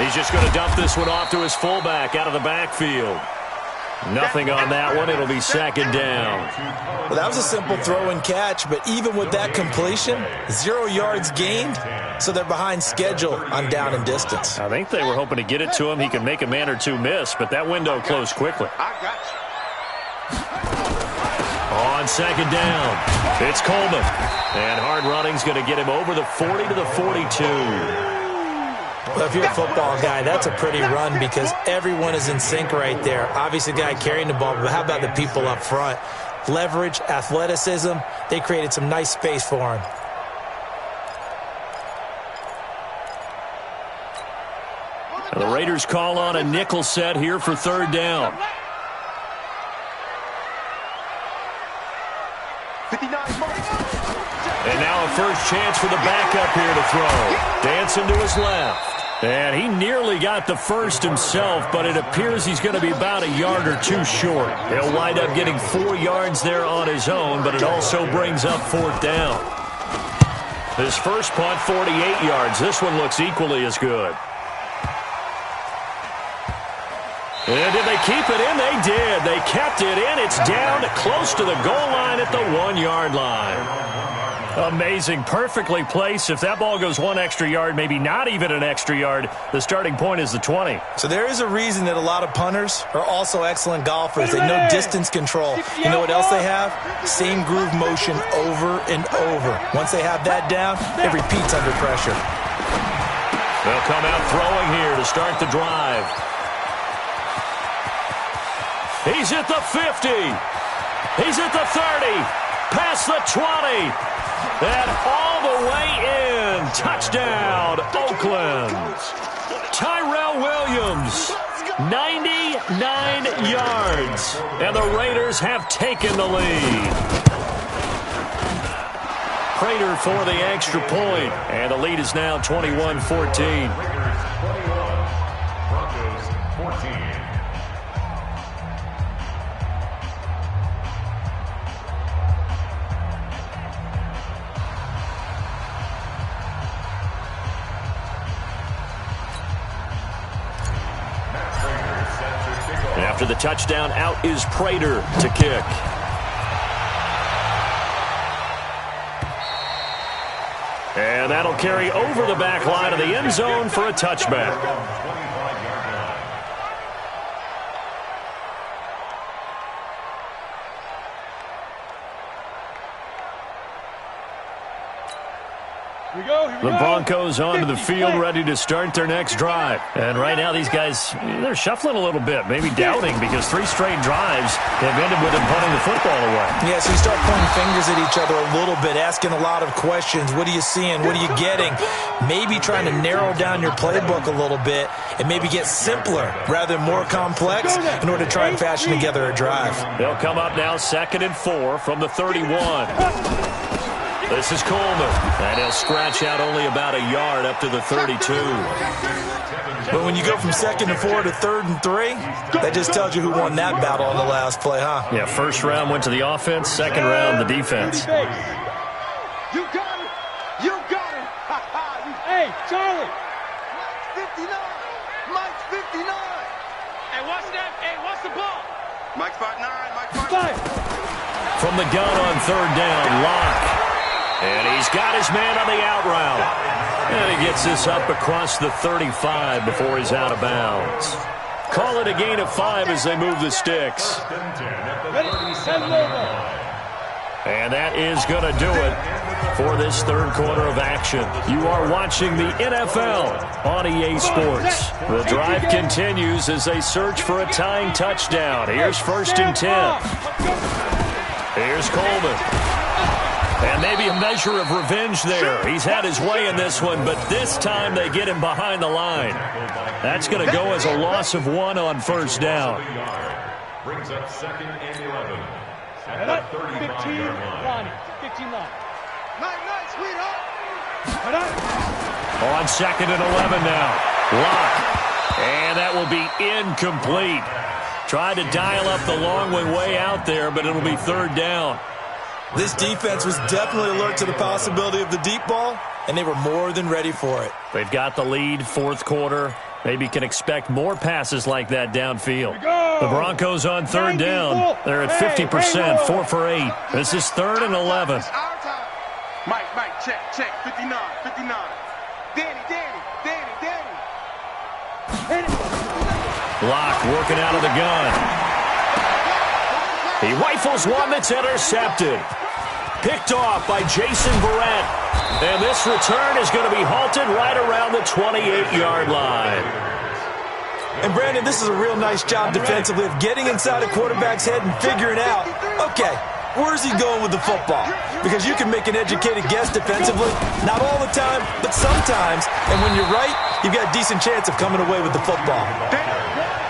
B: He's just going to dump this one off to his fullback out of the backfield. Nothing on that one. It'll be 2nd down.
E: Well, that was a simple throw and catch, but even with that completion, 0 yards gained, so they're behind schedule on down and distance.
B: I think they were hoping to get it to him. He could make a man or two miss, but that window closed quickly. On 2nd down, it's Coleman. And hard running's going to get him over the 40 to the 42.
E: Well, if you're a football guy, that's a pretty run because everyone is in sync right there. Obviously, the guy carrying the ball, but how about the people up front? Leverage, athleticism, they created some nice space for him.
B: The Raiders call on a nickel set here for 3rd down. And now a first chance for the backup here to throw. Dancing to his left. And he nearly got the first himself, but it appears he's going to be about a yard or two short. He'll wind up getting 4 yards there on his own, but it also brings up 4th down. His first punt, 48 yards. This one looks equally as good. And did they keep it in? They did. They kept it in. It's down close to the goal line at the 1-yard line. Amazing. Perfectly placed. If that ball goes 1 extra yard, maybe not even an extra yard, the starting point is the 20.
E: So there is a reason that a lot of punters are also excellent golfers. They know distance control. You know what else they have? Same groove motion over and over. Once they have that down, it repeats under pressure.
B: They'll come out throwing here to start the drive. He's at the 50. He's at the 30. Past the 20. And all the way in. Touchdown, Oakland. Tyrell Williams, 99 yards. And the Raiders have taken the lead. Prater for the extra point. And the lead is now 21-14.
F: Broncos 14.
B: After the touchdown, out is Prater to kick. And that'll carry over the back line of the end zone for a touchback. The Broncos onto the field, ready to start their next drive. And right now, these guys, they're shuffling a little bit, maybe doubting, because 3 straight drives have ended with them punting the football away.
E: Yeah, so you start pointing fingers at each other a little bit, asking a lot of questions. What are you seeing? What are you getting? Maybe trying to narrow down your playbook a little bit and maybe get simpler rather than more complex in order to try and fashion together a drive.
B: They'll come up now 2nd and 4 from the 31. This is Coleman, and he'll scratch out only about a yard up to the 32.
E: But when you go from 2nd and 4 to 3rd and 3, that just tells you who won that battle on the last play, huh?
B: Yeah, first round went to the offense, second round the defense.
C: You got it! You got it! Hey, Charlie!
D: Mike's 59! Mike's 59!
C: Hey, what's that? Hey, what's the ball?
D: Mike's 5'9", Mike's 5'9".
B: From the gun on 3rd down, Locke. And he's got his man on the out route. And he gets this up across the 35 before he's out of bounds. Call it a gain of 5 as they move the sticks. And that is going to do it for this 3rd quarter of action. You are watching the NFL on EA Sports. The drive continues as they search for a tying touchdown. Here's 1st and 10. Here's Coleman. And maybe a measure of revenge there. He's had his way in this one, but this time they get him behind the line. That's going to go as a loss of 1 on 1st down.
F: Brings up 2nd and 11 at the 35-yard line.
C: 15 line.
D: Night, sweetheart.
B: On 2nd and 11 now. Locke. And that will be incomplete. Tried to dial up the long one way out there, but it'll be 3rd down.
E: This defense was definitely alert to the possibility of the deep ball, and they were more than ready for it.
B: They've got the lead, 4th quarter. Maybe can expect more passes like that downfield. The Broncos on 3rd down. They're at 50%, 4 for 8. This is 3rd and 11.
D: Mike, check, 59. Danny.
B: Locke working out of the gun. He rifles one that's intercepted. Picked off by Jason Verrett. And this return is going to be halted right around the 28-yard line.
E: And, Brandon, this is a real nice job defensively of getting inside a quarterback's head and figuring out, okay, where's he going with the football? Because you can make an educated guess defensively, not all the time, but sometimes. And when you're right, you've got a decent chance of coming away with the football.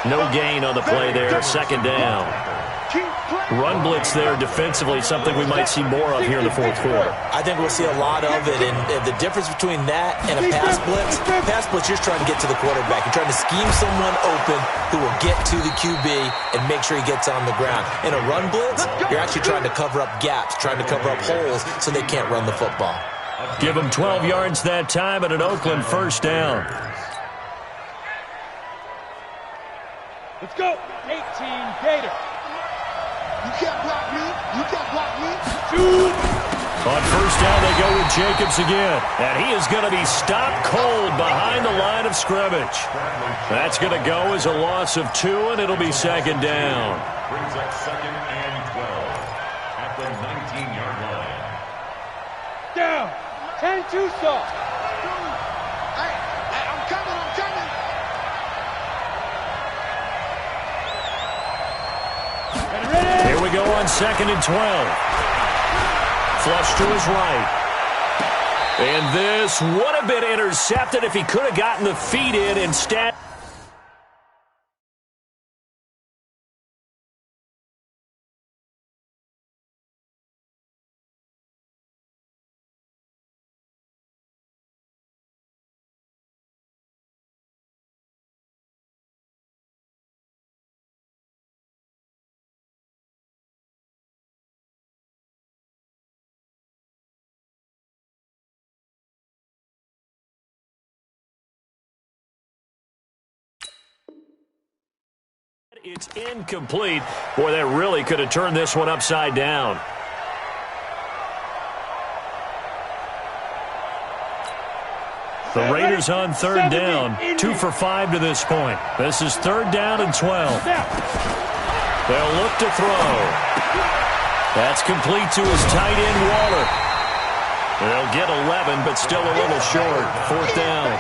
B: No gain on the play there, 2nd down. Run blitz there defensively, something we might see more of here in the 4th quarter.
E: I think we'll see a lot of it, and the difference between that and a pass blitz, you're just trying to get to the quarterback. You're trying to scheme someone open who will get to the QB and make sure he gets on the ground. In a run blitz, you're actually trying to cover up gaps, trying to cover up holes so they can't run the football.
B: Give them 12 yards that time at an Oakland 1st down.
C: Let's go. 18, Gator.
D: You can't block me.
C: Shoot.
B: On 1st down, they go with Jacobs again. And he is going to be stopped cold behind the line of scrimmage. That's going to go as a loss of 2, and it'll be 2nd down.
F: Brings up 2nd and 12 at the 19-yard line.
C: Down. 10-2 soft.
D: Hey, I'm coming.
B: Here we go on 2nd and 12. Flush to his right. And this would have been intercepted if he could have gotten the feet in instead. It's incomplete. Boy, that really could have turned this one upside down. The Raiders on third down, 2 for 5 to this point. This is third down and 12. They'll look to throw. That's complete to his tight end, Waller. They'll get 11, but still a little short. Fourth down.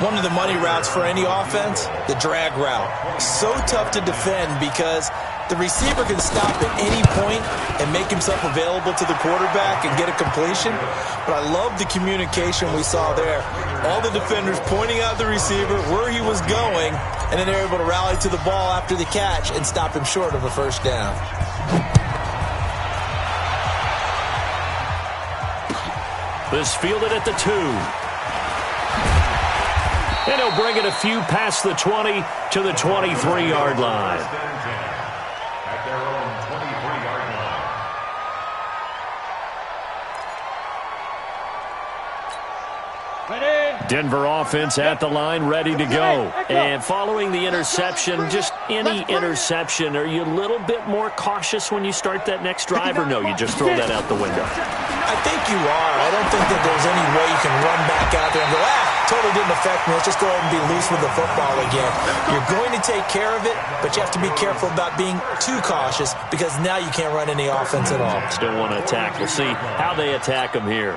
E: One of the money routes for any offense, the drag route. So tough to defend because the receiver can stop at any point and make himself available to the quarterback and get a completion. But I love the communication we saw there. All the defenders pointing out the receiver, where he was going, and then they're able to rally to the ball after the catch and stop him short of a first down.
B: This fielded at the 2. And he'll bring it a few past the 20 to the 23-yard line.
F: At their own 23-yard line.
B: Denver offense at the line, ready to go. And following the interception, just any interception, are you a little bit more cautious when you start that next drive, or no, you just throw that out the window?
E: I think you are. I don't think that there's any way you can run back out there and go, totally didn't affect me. Let's just go ahead and be loose with the football again. You're going to take care of it, but you have to be careful about being too cautious because now you can't run any offense at all.
B: Still want to attack. We'll see how they attack him here.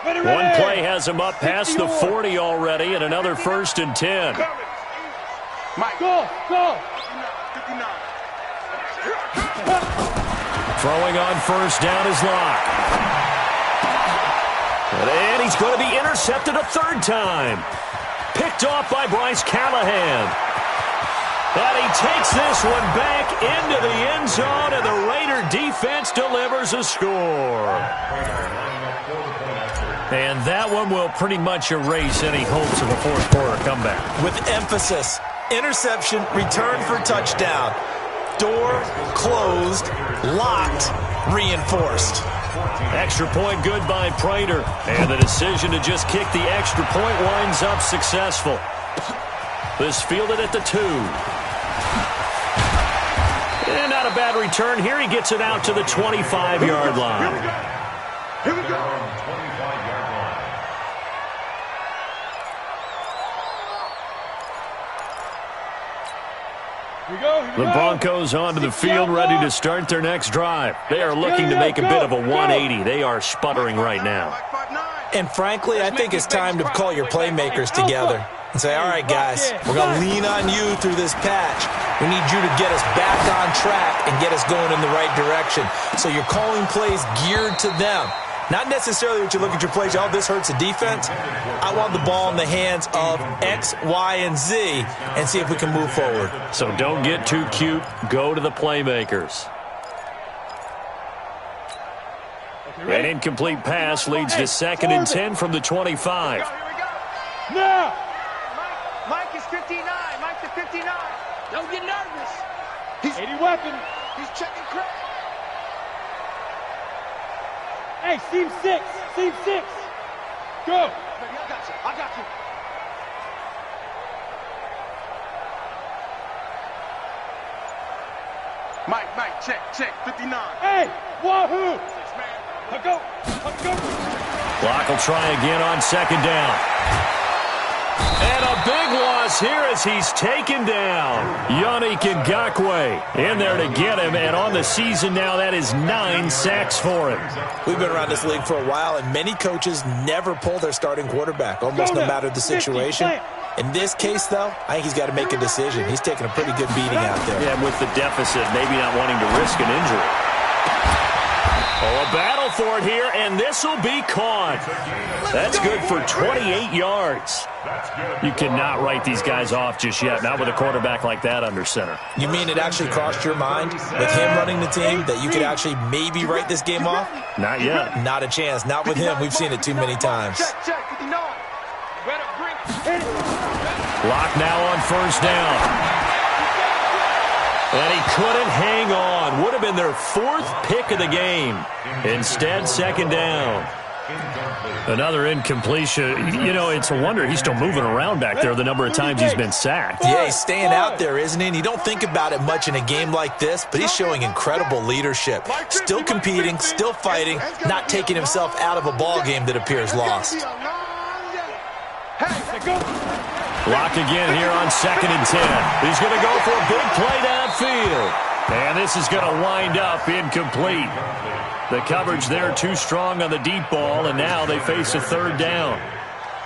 B: One play has him up past the 40 already, and another 1st and 10.
C: Mike, go!
B: Throwing on first down is Locke. And he's going to be intercepted a third time. Picked off by Bryce Callahan. And he takes this one back into the end zone, and the Raider defense delivers a score. And that one will pretty much erase any hopes of a fourth quarter comeback.
E: With emphasis, interception, return for touchdown. Door closed, locked, reinforced.
B: Extra point good by Prater. And the decision to just kick the extra point winds up successful. This fielded at the 2. And not a bad return here. He gets it out to the 25-yard line.
F: Here we go. 25-yard line.
B: The Broncos onto the field, ready to start their next drive. They are looking to make a bit of a 180. They are sputtering right now.
E: And frankly, I think it's time to call your playmakers together and say, all right, guys, we're going to lean on you through this patch. We need you to get us back on track and get us going in the right direction. So you're calling plays geared to them. Not necessarily that you look at your plays, oh, this hurts the defense. I want the ball in the hands of X, Y, and Z and see if we can move forward.
B: So don't get too cute. Go to the playmakers. An incomplete pass leads to 2nd and 10 from the 25.
C: Now!
D: Mike is 59. Mike's at 59. Don't get nervous.
C: He's 80 weapon.
D: He's checking Craig.
C: Hey, seam 6. Seam 6. Go.
D: Baby, I got you. Mike, check. 59.
C: Hey, wahoo. Go.
B: Clock will try again on 2nd down. And a big loss here as he's taken down. Yannick Ngakoue in there to get him, and on the season now, that is 9 sacks for him.
E: We've been around this league for a while, and many coaches never pull their starting quarterback, almost no matter the situation. In this case, though, I think he's got to make a decision. He's taking a pretty good beating out there.
B: Yeah, with the deficit, maybe not wanting to risk an injury. Oh, a battle for it here, and this will be caught. That's good for 28 yards. You cannot write these guys off just yet, not with a quarterback like that under center.
E: You mean it actually crossed your mind with him running the team that you could actually maybe write this game off?
B: Not yet.
E: Not a chance. Not with him. We've seen it too many times.
D: Check. 59. Better bring it.
B: Lock now on first down. And he couldn't hang on. Would have been their 4th pick of the game. Instead, 2nd down. Another incompletion. You know, it's a wonder he's still moving around back there the number of times he's been sacked.
E: Yeah, he's staying out there, isn't he? And you don't think about it much in a game like this, but he's showing incredible leadership. Still competing, still fighting, not taking himself out of a ball game that appears lost.
B: Lock again here on 2nd and 10. He's going to go for a big play downfield. And this is going to wind up incomplete. The coverage there too strong on the deep ball, and now they face a 3rd down.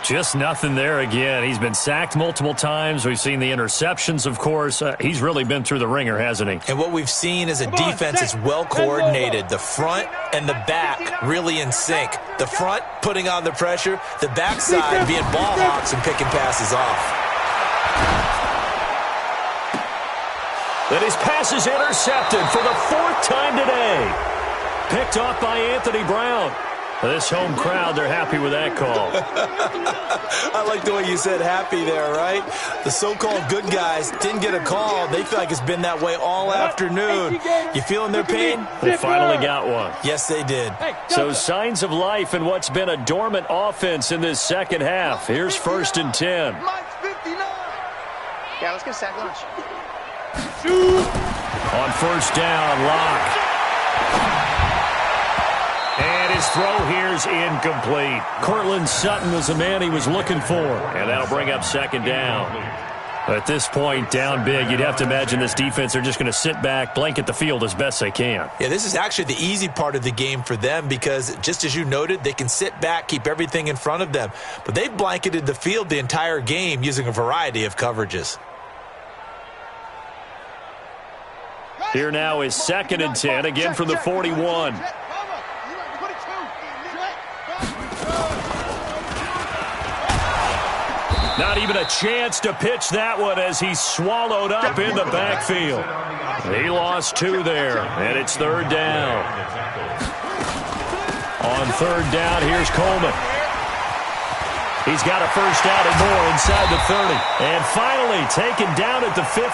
B: Just nothing there again. He's been sacked multiple times. We've seen the interceptions, of course. He's really been through the ringer, hasn't he?
E: And what we've seen is a defense that's well coordinated. The front and the back really in sync. The front putting on the pressure, the backside being ball hawks and picking passes off.
B: And his pass is intercepted for the 4th time today. Picked off by Anthony Brown. This home crowd, they're happy with that call.
E: I like the way you said happy there, right? The so-called good guys didn't get a call. They feel like it's been that way all afternoon. You feeling their pain?
B: They finally got one.
E: Yes, they did.
B: So signs of life in what's been a dormant offense in this second half. Here's 1st and 10.
D: Yeah, let's get a sack lunch.
B: On 1st down, Lock. And his throw here's incomplete. Cortland Sutton was the man he was looking for. And that'll bring up 2nd down. At this point, down big, you'd have to imagine this defense, they're just going to sit back, blanket the field as best they can.
E: Yeah, this is actually the easy part of the game for them because, just as you noted, they can sit back, keep everything in front of them. But they've blanketed the field the entire game using a variety of coverages.
B: Here now is 2nd and 10, again from the 41. Not even a chance to pitch that one as he's swallowed up in the backfield. He lost 2 there, and it's 3rd down. On 3rd down, here's Coleman. He's got a 1st down and more inside the 30. And finally taken down at the 15.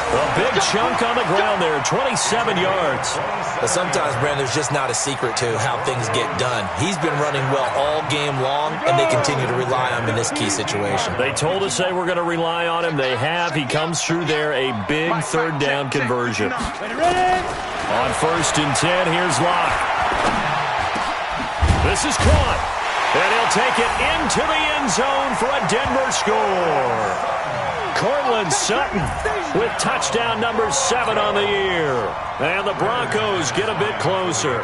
B: A big chunk on the ground there, 27 yards.
E: But sometimes, Brandon, there's just not a secret to how things get done. He's been running well all game long, and they continue to rely on him in this key situation.
B: They told us they were going to rely on him. They have. He comes through there, a big 3rd down conversion. On 1st and 10, here's Locke. This is caught. And he'll take it into the end zone for a Denver score. Cortland Sutton with touchdown number 7 on the year. And the Broncos get a bit closer.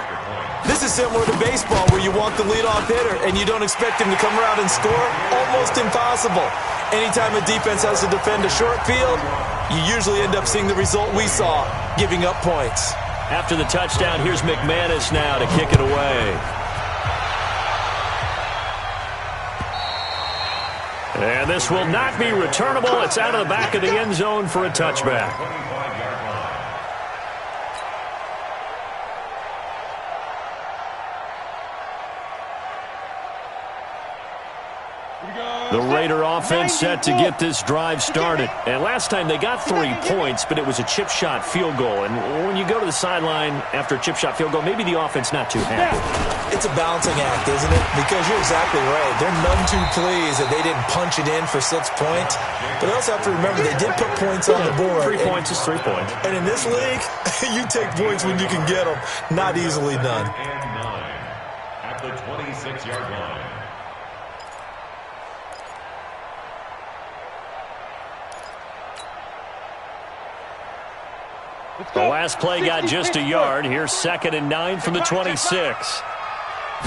E: This is similar to baseball where you want the leadoff hitter and you don't expect him to come around and score. Almost impossible. Anytime a defense has to defend a short field, you usually end up seeing the result we saw, giving up points.
B: After the touchdown, here's McManus now to kick it away. And this will not be returnable. It's out of the back of the end zone for a touchback. The Raider offense set to get this drive started. And last time they got 3 points, but it was a chip shot field goal. And when you go to the sideline after a chip shot field goal, maybe the offense not too happy.
E: It's a balancing act, isn't it? Because you're exactly right. They're none too pleased that they didn't punch it in for 6 points. But they also have to remember they did put points on the board.
B: 3 points is 3 points.
E: And in this league, you take points when you can get them. Not easily done.
F: And 9 at the 26-yard line.
B: The last play got just a yard. Here's 2nd and 9 from the 26.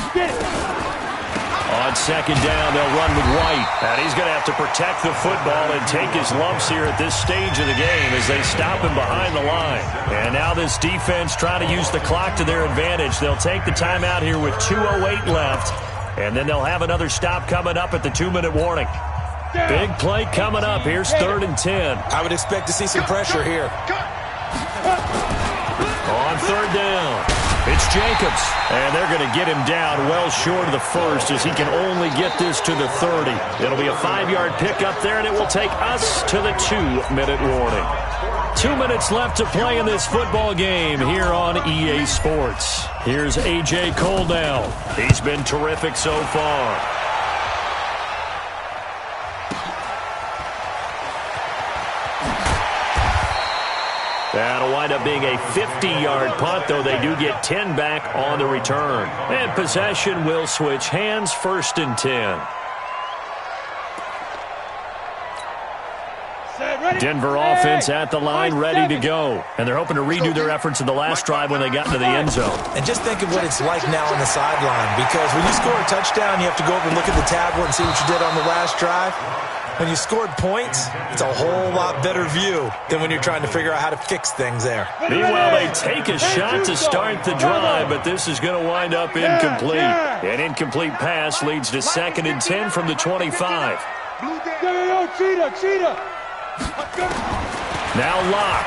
B: On 2nd down, they'll run with White. And he's going to have to protect the football and take his lumps here at this stage of the game as they stop him behind the line. And now this defense trying to use the clock to their advantage. They'll take the timeout here with 2:08 left. And then they'll have another stop coming up at the 2-minute warning. Big play coming up. Here's 3rd and 10.
E: I would expect to see some pressure here.
B: On 3rd down, it's Jacobs. And they're going to get him down well short of the 1st as he can only get this to the 30. It'll be a 5-yard pickup there, and it will take us to the 2-minute warning. 2 minutes left to play in this football game here on EA Sports. Here's A.J. Cole now. He's been terrific so far. That'll wind up being a 50-yard punt, though they do get 10 back on the return. And possession will switch hands, 1st and 10. Denver offense at the line, ready to go. And they're hoping to redo their efforts in the last drive when they got into the end zone.
E: And just think of what it's like now on the sideline, because when you score a touchdown, you have to go over and look at the tablet and see what you did on the last drive. When you scored points, it's a whole lot better view than when you're trying to figure out how to fix things there.
B: Meanwhile, they take a shot to start the drive, but this is going to wind up incomplete. An incomplete pass leads to 2nd and 10 from the 25.
C: Cheetah.
B: Now Locke.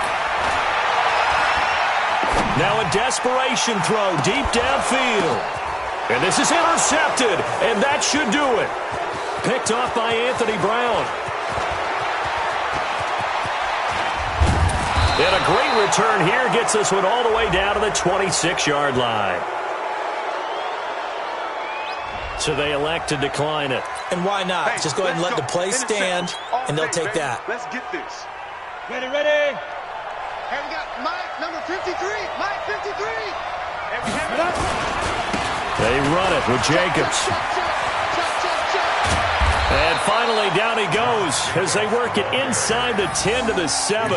B: Now a desperation throw deep downfield. And this is intercepted, and that should do it. Picked off by Anthony Brown. And a great return here gets this one all the way down to the 26-yard line. So they elect to decline it.
E: And why not?
D: Hey,
E: just go ahead and let the play stand, and they'll take that.
D: Let's get this.
C: Ready.
D: And we got Mike, number 53. Mike, 53. And we have it.
B: They run it with Jacobs. And finally, down he goes as they work it inside the 10 to the 7.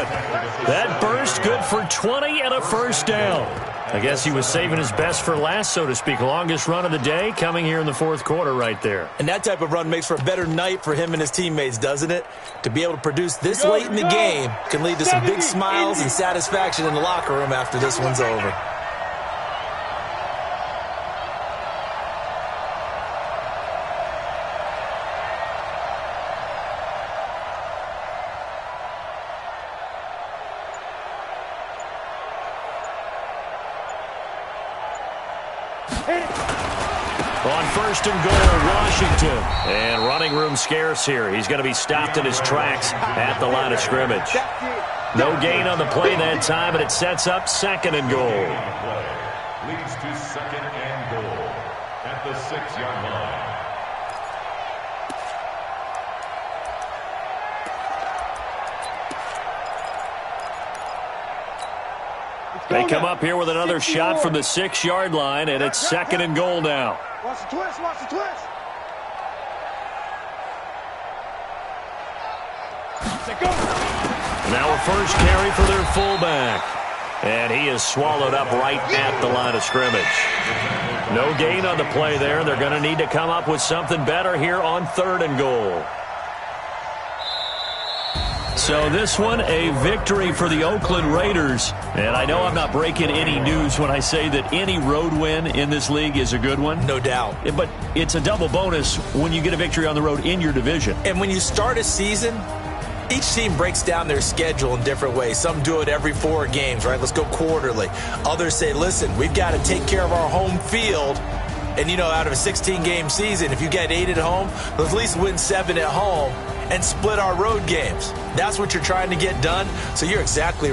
B: That burst good for 20 and a 1st down. I guess he was saving his best for last, so to speak. Longest run of the day coming here in the 4th quarter right there.
E: And that type of run makes for a better night for him and his teammates, doesn't it? To be able to produce this late in the game can lead to some big smiles and satisfaction in the locker room after this one's over.
B: On 1st and goal, Washington. And running room scarce here. He's going to be stopped in his tracks at the line of scrimmage. No gain on the play that time, but it sets up 2nd and goal.
F: Leads to 2nd and goal at the 6-yard line.
B: They come up here with another shot from the 6-yard line, and it's 2nd and goal now.
D: Watch the twist.
B: Now a 1st carry for their fullback. And he is swallowed up right at the line of scrimmage. No gain on the play there. They're going to need to come up with something better here on 3rd and goal. So this one, a victory for the Oakland Raiders. And I know I'm not breaking any news when I say that any road win in this league is a good one.
E: No doubt.
B: But it's a double bonus when you get a victory on the road in your division.
E: And when you start a season, each team breaks down their schedule in different ways. Some do it every 4 games, right? Let's go quarterly. Others say, listen, we've got to take care of our home field. And, you know, out of a 16-game season, if you get 8 at home, let's at least win 7 at home and split our road games. That's what you're trying to get done. So you're exactly right.